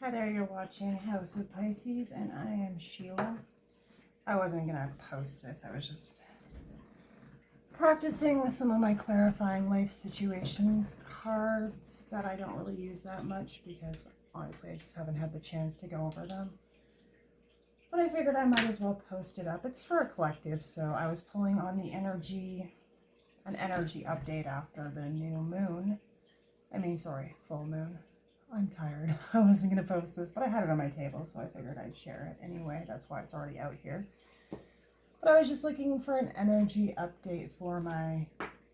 Hi there, you're watching House of Pisces, and I am Sheila. I wasn't going to post this, I was just practicing with some of my clarifying life situations cards that I don't really use that much because honestly I just haven't had the chance to go over them. But I figured I might as well post it up. It's for a collective, so I was pulling on the an energy update after the new moon. Full moon. I'm tired. I wasn't going to post this, but I had it on my table, so I figured I'd share it anyway. That's why it's already out here. But I was just looking for an energy update for my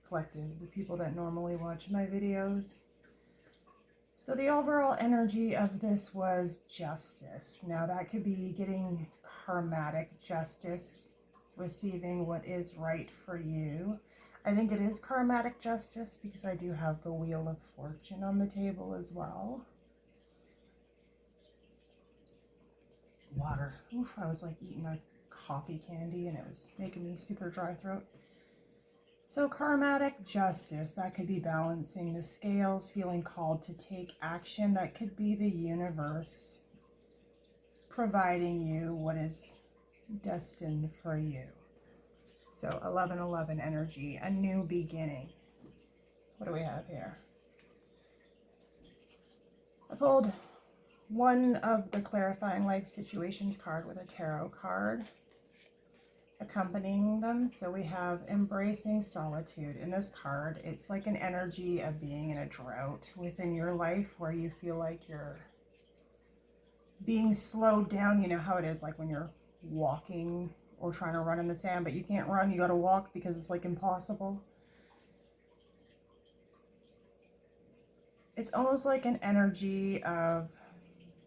collective, the people that normally watch my videos. So the overall energy of this was justice. Now that could be getting karmatic justice, receiving what is right for you. I think it is karmatic justice because I do have the Wheel of Fortune on the table as well. Water. Oof, I was like eating a coffee candy and it was making me super dry throat. So karmatic justice, that could be balancing the scales, feeling called to take action. That could be the universe providing you what is destined for you. So 1111 energy, a new beginning. What do we have here? I pulled one of the clarifying life situations card with a tarot card accompanying them. So we have embracing solitude. In this card, it's like an energy of being in a drought within your life where you feel like you're being slowed down. You know how it is like when you're walking or trying to run in the sand, but you can't run, you got to walk because it's like impossible. It's almost like an energy of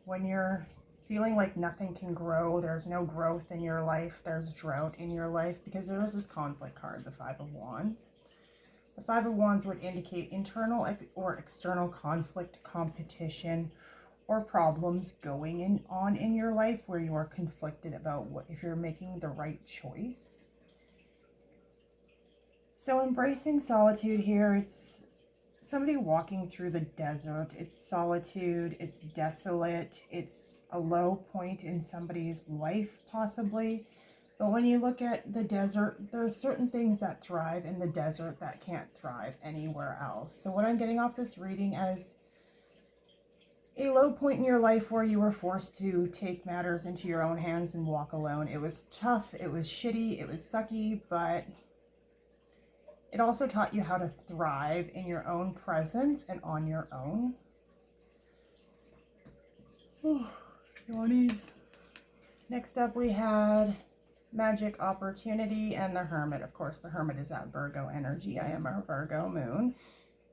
when you're feeling like nothing can grow, there's no growth in your life, there's drought in your life, because there is this conflict card, the Five of Wands. The Five of Wands would indicate internal or external conflict, competition, or problems going on in your life where you are conflicted about if you're making the right choice. So embracing solitude here, it's somebody walking through the desert. It's solitude, it's desolate, it's a low point in somebody's life possibly. But when you look at the desert, there's certain things that thrive in the desert that can't thrive anywhere else. So what I'm getting off this reading as a low point in your life where you were forced to take matters into your own hands and walk alone. It was tough, it was shitty, it was sucky, but it also taught you how to thrive in your own presence and on your own. Oh, yawnies. Next up we had Magic Opportunity and the Hermit. Of course, the Hermit is that Virgo energy. I am a Virgo moon.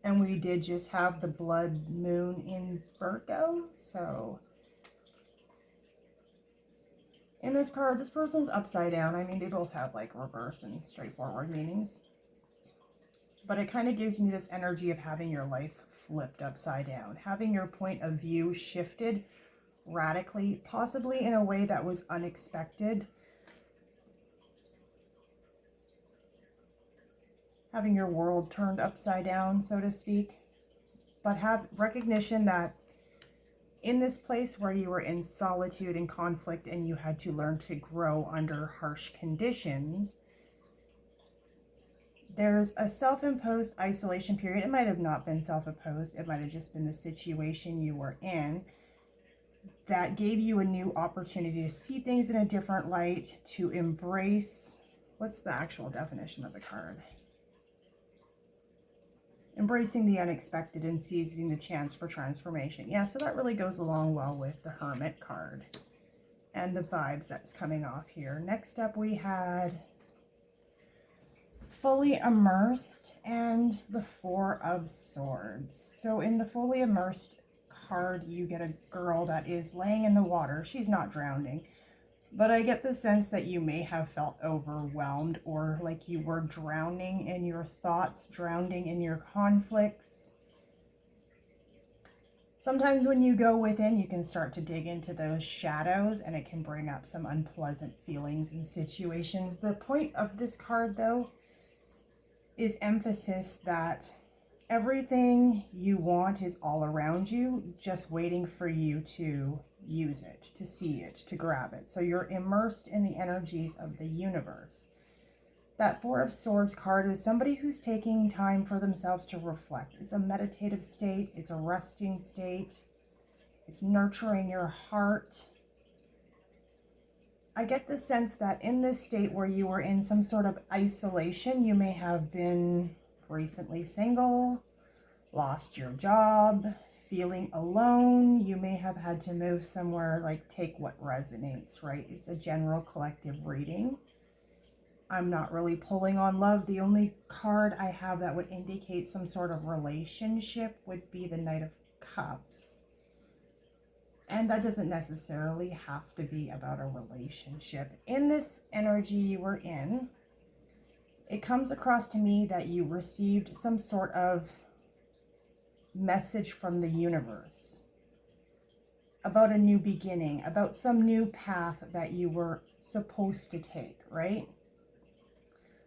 And we did just have the blood moon in Virgo. So in this card, this person's upside down. I mean, they both have like reverse and straightforward meanings. But it kind of gives me this energy of having your life flipped upside down. Having your point of view shifted radically, possibly in a way that was unexpected. Having your world turned upside down, so to speak. But have recognition that in this place where you were in solitude and conflict and you had to learn to grow under harsh conditions, there's a self-imposed isolation period. It might have not been self-imposed. It might have just been the situation you were in that gave you a new opportunity to see things in a different light, to embrace, what's the actual definition of the card? Embracing the unexpected and seizing the chance for transformation. Yeah, so that really goes along well with the Hermit card and the vibes that's coming off here. Next up we had Fully Immersed and the Four of Swords. So in the Fully Immersed card, you get a girl that is laying in the water. She's not drowning. But I get the sense that you may have felt overwhelmed or like you were drowning in your thoughts, drowning in your conflicts. Sometimes when you go within, you can start to dig into those shadows and it can bring up some unpleasant feelings and situations. The point of this card, though, is emphasis that Everything you want is all around you, just waiting for you to use it, to see it, to grab it. So you're immersed in the energies of the universe. That Four of Swords card is somebody who's taking time for themselves to reflect. It's a meditative state. It's a resting state. It's nurturing your heart. I get the sense that in this state where you were in some sort of isolation, you may have been recently single, lost your job, feeling alone. You may have had to move somewhere, like take what resonates, right? It's a general collective reading. I'm not really pulling on love. The only card I have that would indicate some sort of relationship would be the Knight of Cups. And that doesn't necessarily have to be about a relationship. In this energy you were in, it comes across to me that you received some sort of message from the universe about a new beginning, about some new path that you were supposed to take, right?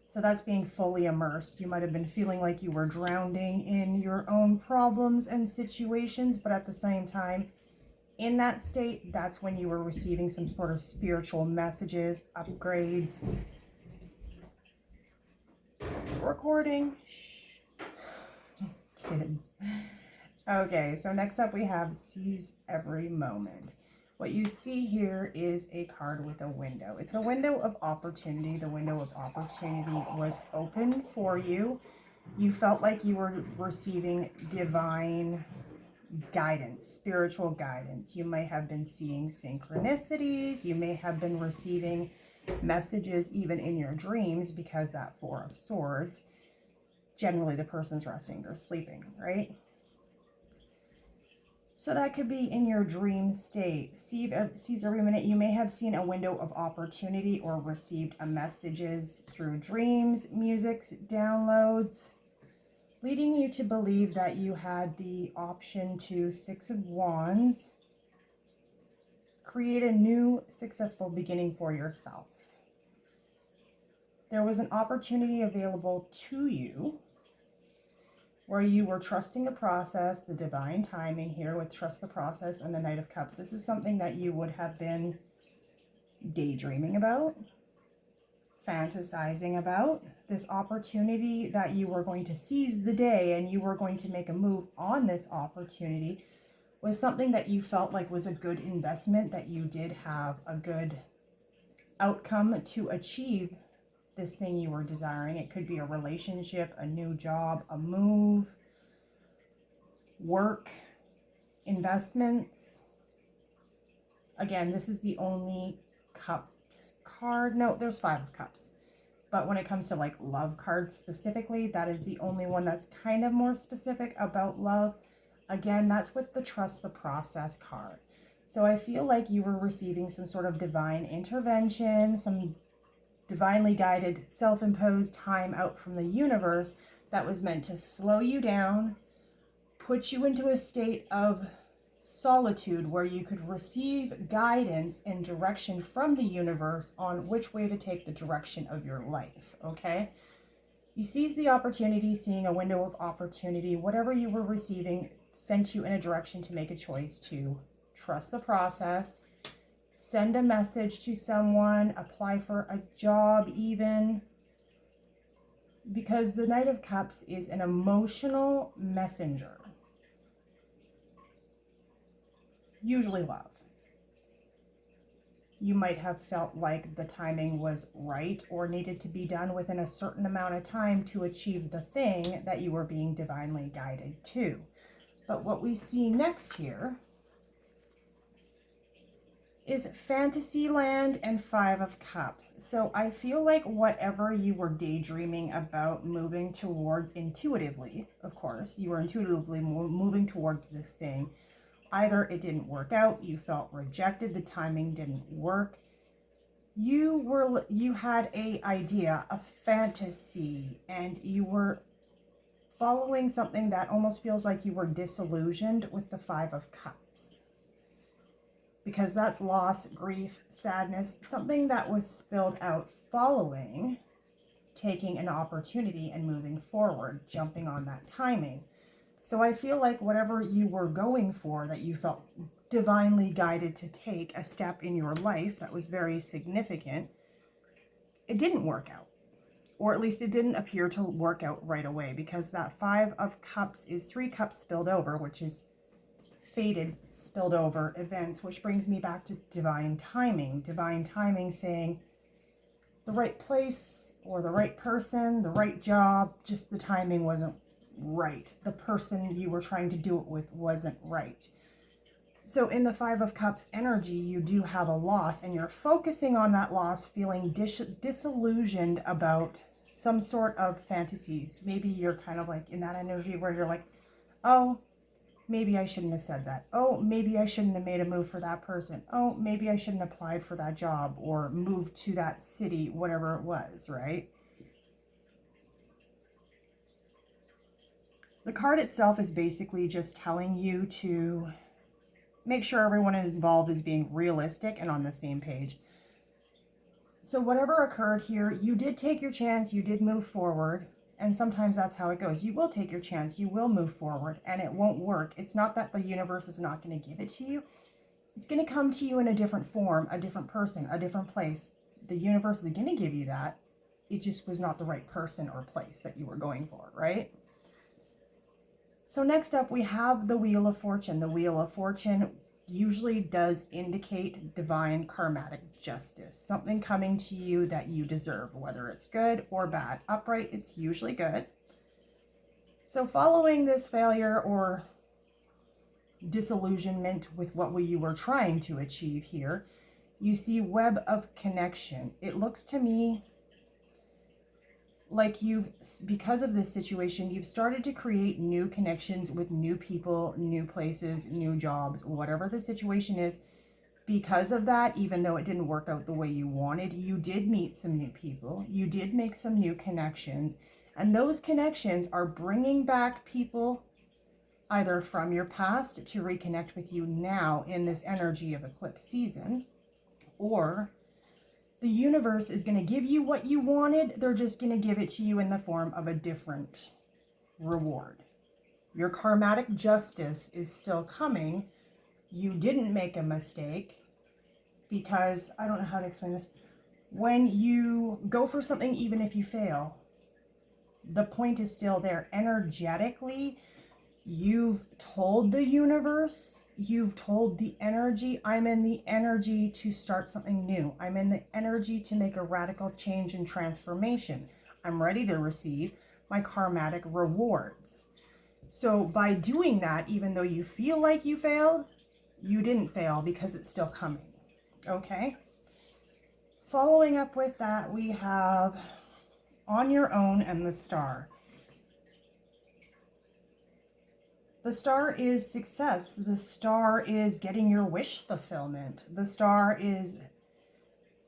So that's being fully immersed. You might have been feeling like you were drowning in your own problems and situations, but at the same time, in that state, that's when you were receiving some sort of spiritual messages, upgrades. Recording. Shh. Kids. Okay, so next up we have Seize Every Moment. What you see here is a card with a window. It's a window of opportunity. The window of opportunity was open for you. You felt like you were receiving divine guidance, spiritual guidance. You may have been seeing synchronicities. You may have been receiving messages even in your dreams, because that Four of Swords, generally the person's resting, they're sleeping, right? So that could be in your dream state. Seize every minute. You may have seen a window of opportunity or received messages through dreams, musics, downloads, leading you to believe that you had the option to, Six of Wands, create a new successful beginning for yourself. There was an opportunity available to you where you were trusting the process, the divine timing here with trust the process and the Knight of Cups. This is something that you would have been daydreaming about, fantasizing about. This opportunity that you were going to seize the day and you were going to make a move on this opportunity was something that you felt like was a good investment, that you did have a good outcome to achieve this thing you were desiring. It could be a relationship, a new job, a move, work, investments. Again, this is the only Cups card. No, there's Five of Cups. But when it comes to like love cards specifically, that is the only one that's kind of more specific about love. Again, that's with the Trust the Process card. So I feel like you were receiving some sort of divine intervention, some divinely guided, self-imposed time out from the universe that was meant to slow you down, put you into a state of solitude where you could receive guidance and direction from the universe on which way to take the direction of your life, okay? You seized the opportunity, seeing a window of opportunity. Whatever you were receiving sent you in a direction to make a choice to trust the process, send a message to someone, apply for a job even, because the Knight of Cups is an emotional messenger. Usually love. You might have felt like the timing was right or needed to be done within a certain amount of time to achieve the thing that you were being divinely guided to. But what we see next here is Fantasyland and Five of Cups. So I feel like whatever you were daydreaming about moving towards intuitively, of course, you were intuitively moving towards this thing. Either it didn't work out, you felt rejected, the timing didn't work. You had a idea, a fantasy, and you were following something that almost feels like you were disillusioned with the Five of Cups. Because that's loss, grief, sadness, something that was spilled out following taking an opportunity and moving forward, jumping on that timing. So I feel like whatever you were going for, that you felt divinely guided to take a step in your life that was very significant, it didn't work out. Or at least it didn't appear to work out right away, because that 5 of Cups is 3 cups spilled over, which is fated spilled over events, which brings me back to divine timing. Divine timing saying the right place or the right person, the right job, just the timing wasn't right. The person you were trying to do it with wasn't right. So in the 5 of Cups energy, you do have a loss, and you're focusing on that loss, feeling disillusioned about some sort of fantasies. Maybe you're kind of like in that energy where you're like, oh, maybe I shouldn't have said that. Oh, maybe I shouldn't have made a move for that person. Oh, maybe I shouldn't have applied for that job or moved to that city, whatever it was, right? The card itself is basically just telling you to make sure everyone involved is being realistic and on the same page. So whatever occurred here, you did take your chance, you did move forward, and sometimes that's how it goes. You will take your chance, you will move forward, and it won't work. It's not that the universe is not going to give it to you. It's going to come to you in a different form, a different person, a different place. The universe is going to give you that. It just was not the right person or place that you were going for, right? So next up, we have the Wheel of Fortune. The Wheel of Fortune usually does indicate divine karmatic justice, something coming to you that you deserve, whether it's good or bad. Upright, it's usually good. So following this failure or disillusionment with what you were trying to achieve here, you see web of connection. It looks to me like because of this situation, you've started to create new connections with new people, new places, new jobs, whatever the situation is. Because of that, even though it didn't work out the way you wanted, you did meet some new people. You did make some new connections. And those connections are bringing back people either from your past to reconnect with you now in this energy of eclipse season, or the universe is going to give you what you wanted. They're just going to give it to you in the form of a different reward. Your karmatic justice is still coming. You didn't make a mistake, because I don't know how to explain this. When you go for something, even if you fail, the point is still there. Energetically, you've told the universe, you've told the energy, I'm in the energy to start something new. I'm in the energy to make a radical change and transformation. I'm ready to receive my karmatic rewards. So by doing that, even though you feel like you failed, you didn't fail, because it's still coming. Okay? Following up with that, we have On Your Own and the Star. The Star is success. The Star is getting your wish fulfillment. The Star is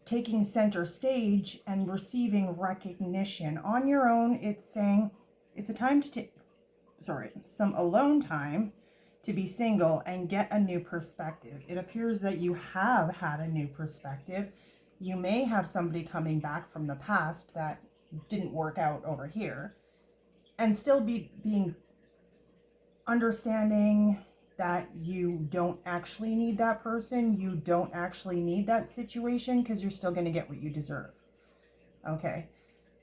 taking center stage and receiving recognition. On Your Own, it's saying it's a time to take, some alone time to be single and get a new perspective. It appears that you have had a new perspective. You may have somebody coming back from the past that didn't work out over here, and still being understanding that you don't actually need that person, you don't actually need that situation, because you're still going to get what you deserve. Okay,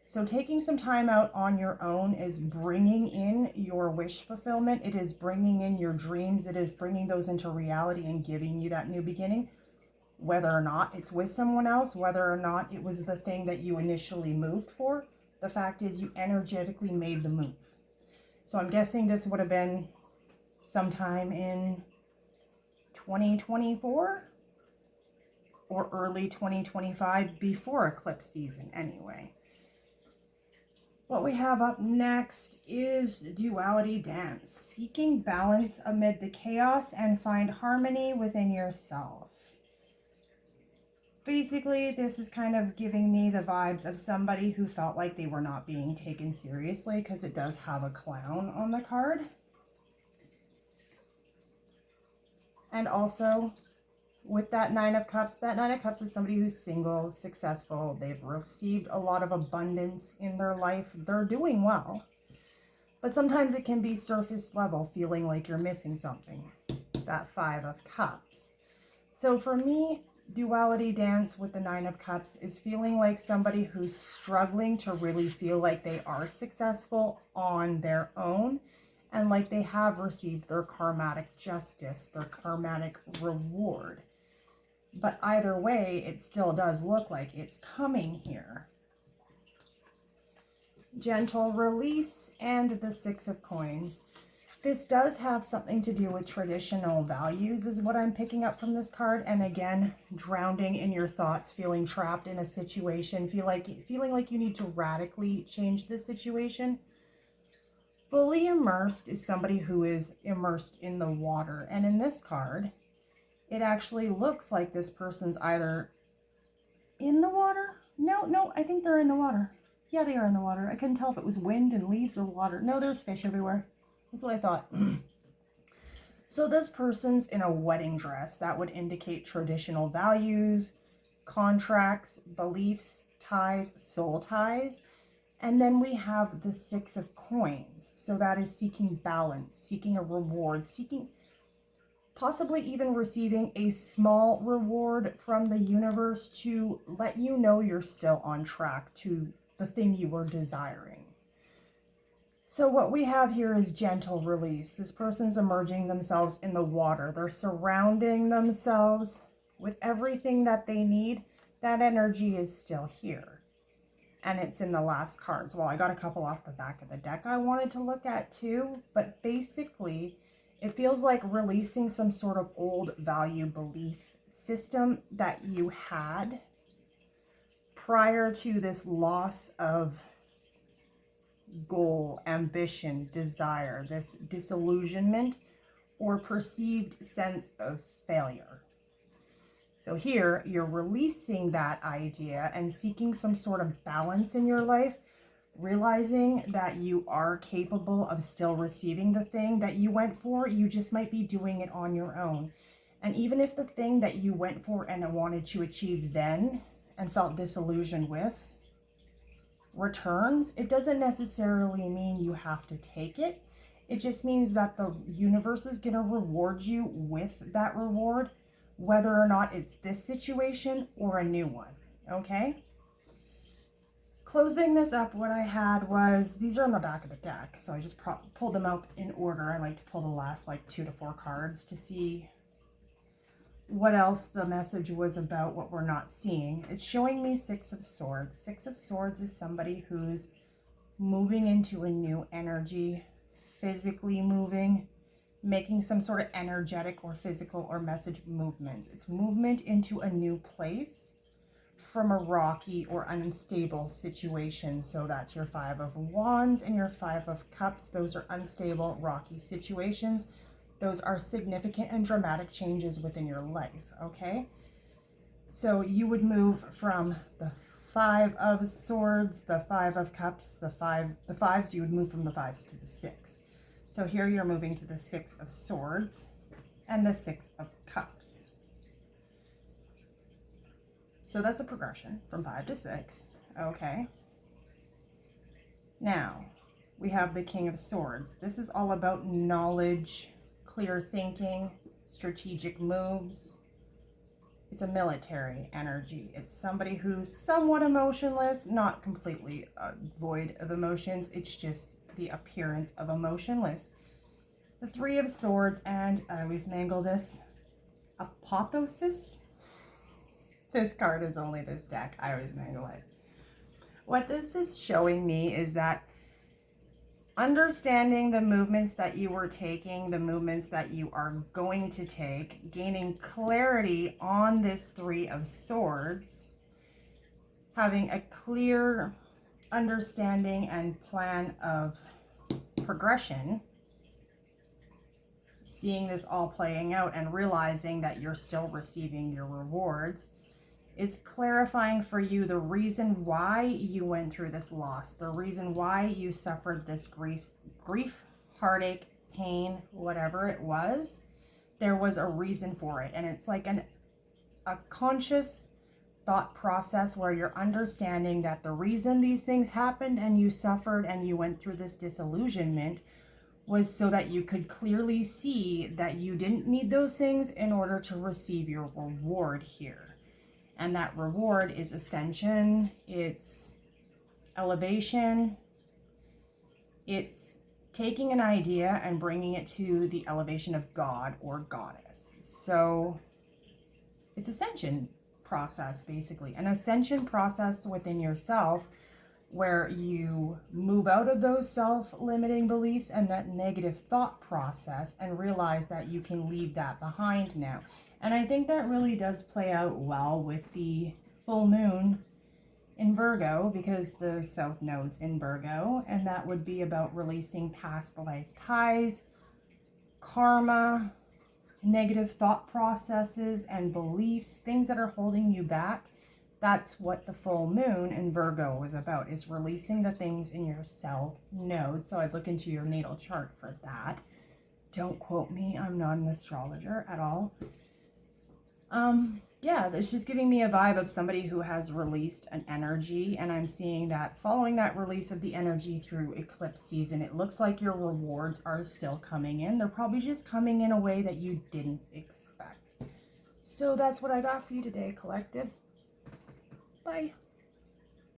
so taking some time out on your own is bringing in your wish fulfillment. It is bringing in your dreams. It is bringing those into reality and giving you that new beginning, whether or not it's with someone else, whether or not it was the thing that you initially moved for. The fact is, you energetically made the move. So I'm guessing this would have been sometime in 2024 or early 2025, before eclipse season anyway. What we have up next is Duality Dance. Seeking balance amid the chaos and find harmony within yourself. Basically, this is kind of giving me the vibes of somebody who felt like they were not being taken seriously, because it does have a clown on the card. And also, with that 9 of Cups, that 9 of Cups is somebody who's single, successful. They've received a lot of abundance in their life. They're doing well. But sometimes it can be surface level, feeling like you're missing something. That 5 of Cups. So for me, duality dance with the 9 of Cups is feeling like somebody who's struggling to really feel like they are successful on their own and like they have received their karmatic justice, their karmatic reward. But either way, it still does look like it's coming here. Gentle release and the 6 of Coins. This does have something to do with traditional values is what I'm picking up from this card. And again, drowning in your thoughts, feeling trapped in a situation, feeling like you need to radically change the situation. Fully immersed is somebody who is immersed in the water. And in this card, it actually looks like this person's either in the water. No, I think they're in the water. Yeah, they are in the water. I couldn't tell if it was wind and leaves or water. No, there's fish everywhere. That's what I thought. So this person's in a wedding dress. That would indicate traditional values, contracts, beliefs, ties, soul ties. And then we have the 6 of Coins. So that is seeking balance, seeking a reward, seeking possibly even receiving a small reward from the universe to let you know you're still on track to the thing you were desiring. So what we have here is gentle release. This person's immersing themselves in the water. They're surrounding themselves with everything that they need. That energy is still here. And it's in the last cards. Well, I got a couple off the back of the deck I wanted to look at too. But basically, it feels like releasing some sort of old value belief system that you had prior to this loss of goal, ambition, desire, this disillusionment or perceived sense of failure. So here you're releasing that idea and seeking some sort of balance in your life, realizing that you are capable of still receiving the thing that you went for. You just might be doing it on your own. And even if the thing that you went for and wanted to achieve then and felt disillusioned with returns, it doesn't necessarily mean you have to take it. It just means that the universe is going to reward you with that reward, whether or not it's this situation or a new one. Okay? Closing this up, what I had was, these are on the back of the deck, so I just pulled them out in order. I like to pull the last like 2 to 4 cards to see what else the message was about, what we're not seeing. It's showing me 6 of Swords. 6 of Swords is somebody who's moving into a new energy, physically moving, making some sort of energetic or physical or message movements. It's movement into a new place from a rocky or unstable situation. So that's your 5 of Wands and your 5 of Cups. Those are unstable, rocky situations. Those are significant and dramatic changes within your life, okay? So you would move from the 5 of Swords, the 5 of Cups, the 5s, you would move from the 5s to the 6. So here you're moving to the 6 of Swords and the 6 of Cups. So that's a progression from 5 to 6, okay? Now, we have the King of Swords. This is all about knowledge, clear thinking, strategic moves. It's a military energy. It's somebody who's somewhat emotionless, not completely void of emotions. It's just the appearance of emotionless. The 3 of Swords, and I always mangle this, apotheosis. This card is only this deck. I always mangle it. What this is showing me is that understanding the movements that you were taking, the movements that you are going to take, gaining clarity on this 3 of Swords, having a clear understanding and plan of progression, seeing this all playing out and realizing that you're still receiving your rewards, is clarifying for you the reason why you went through this loss, the reason why you suffered this grief, heartache, pain, whatever it was. There was a reason for it, and it's like a conscious thought process where you're understanding that the reason these things happened and you suffered and you went through this disillusionment was so that you could clearly see that you didn't need those things in order to receive your reward here. And that reward is ascension, it's elevation, it's taking an idea and bringing it to the elevation of God or goddess. So it's ascension process, basically, an ascension process within yourself where you move out of those self-limiting beliefs and that negative thought process and realize that you can leave that behind now. And I think that really does play out well with the full moon in Virgo, because the South Node's in Virgo, and that would be about releasing past life ties, karma, negative thought processes and beliefs, things that are holding you back. That's what the full moon in Virgo is about, is releasing the things in your South Node. So I'd look into your natal chart for that. Don't quote me, I'm not an astrologer at all. Yeah, it's just giving me a vibe of somebody who has released an energy, and I'm seeing that following that release of the energy through eclipse season, it looks like your rewards are still coming in. They're probably just coming in a way that you didn't expect. So that's what I got for you today, collective. Bye.